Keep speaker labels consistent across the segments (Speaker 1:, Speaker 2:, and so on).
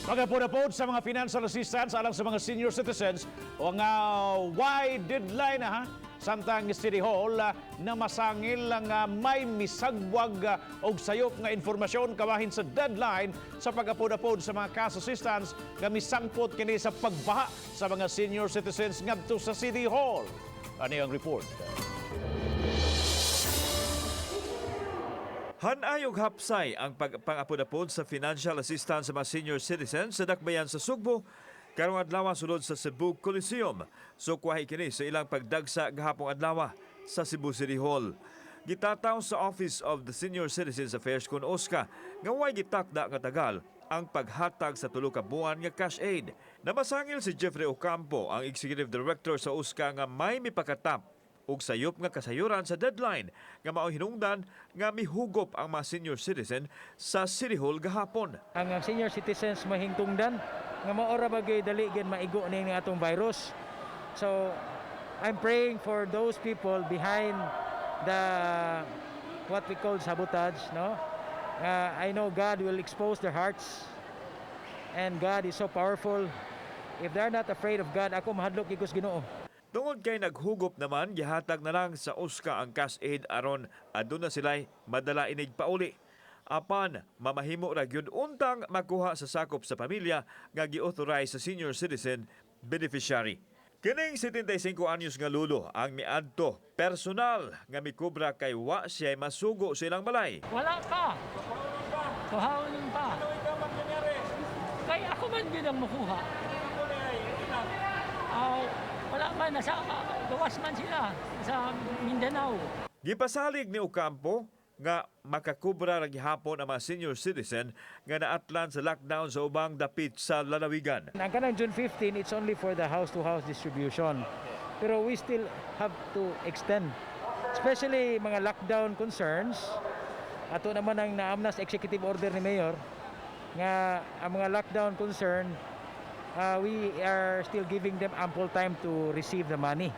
Speaker 1: Pagapod sa mga financial assistance alang sa mga senior citizens o nga wide deadline samtang City Hall na masangil lang may misagwag og sayop nga informasyon kabahin sa deadline sa pagapod sa mga cash assistance nga misangpot kini sa pagbaha sa mga senior citizens ngadto sa City Hall. Ani ang report.
Speaker 2: Hanayog hapsay ang pagpangapod sa financial assistance sa mga senior citizens sa dakbayan sa Sugbo karong adlaw sulod sa Cebu Coliseum. Sukwahi kini sa ilang pagdagsa gahapong adlaw sa Cebu City Hall. Gitataw sa Office of the Senior Citizens Affairs kun OSCA nga way gitakda nga tagal ang paghatag sa tulo ka buwan nga cash aid. Namasangil si Jeffrey Ocampo, ang Executive Director sa OSCA, nga may mipakatap ug sayop nga kasayuran sa deadline nga mao hinungdan nga mihugop ang mga senior citizen sa City Hall gahapon.
Speaker 3: Ang senior citizens mahingtungdan nga maora bagay dali gid maigo ning atong virus. So I'm praying for those people behind the what we call sabotage, no? I know God will expose their hearts and God is so powerful. If they're not afraid of God, ako mahadlok igos Ginoo.
Speaker 2: Tungod kay naghugop naman, gihatag na lang sa OSCA ang cash aid aron aduna sila'y madala inig pauli. Apan, mamahimo ra gyud untang makuha sa sakop sa pamilya nga gi-authorize sa senior citizen beneficiary. Kining 75 anyos nga lulo ang miadto personal nga mikubra kay wa siya masugo silang balay.
Speaker 4: Wala pa. Kuhaunin pa. Kaya ako man din ang makuha. Wala man, nasa gawas man sila sa Mindanao.
Speaker 2: Gipasalig ni Ocampo nga makakubra ra gihapon ang mga senior citizen nga naatlan sa lockdown sa ubang dapit sa lalawigan.
Speaker 3: Ang kanang June 15, it's only for the house-to-house distribution. Pero we still have to extend. Especially mga lockdown concerns. Ato naman ang naamnas executive order ni Mayor nga ang mga lockdown concern we are still giving them ample time to receive the money.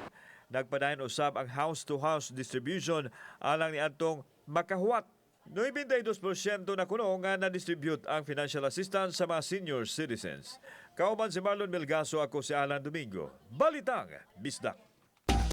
Speaker 2: Nagpadayon usab ang house-to-house distribution alang ni atong makahuwat. 92% na kuno nga na-distribute ang financial assistance sa mga senior citizens. Kauban si Marlon Melgaso, ako si Alan Domingo. Balitang Bisdak.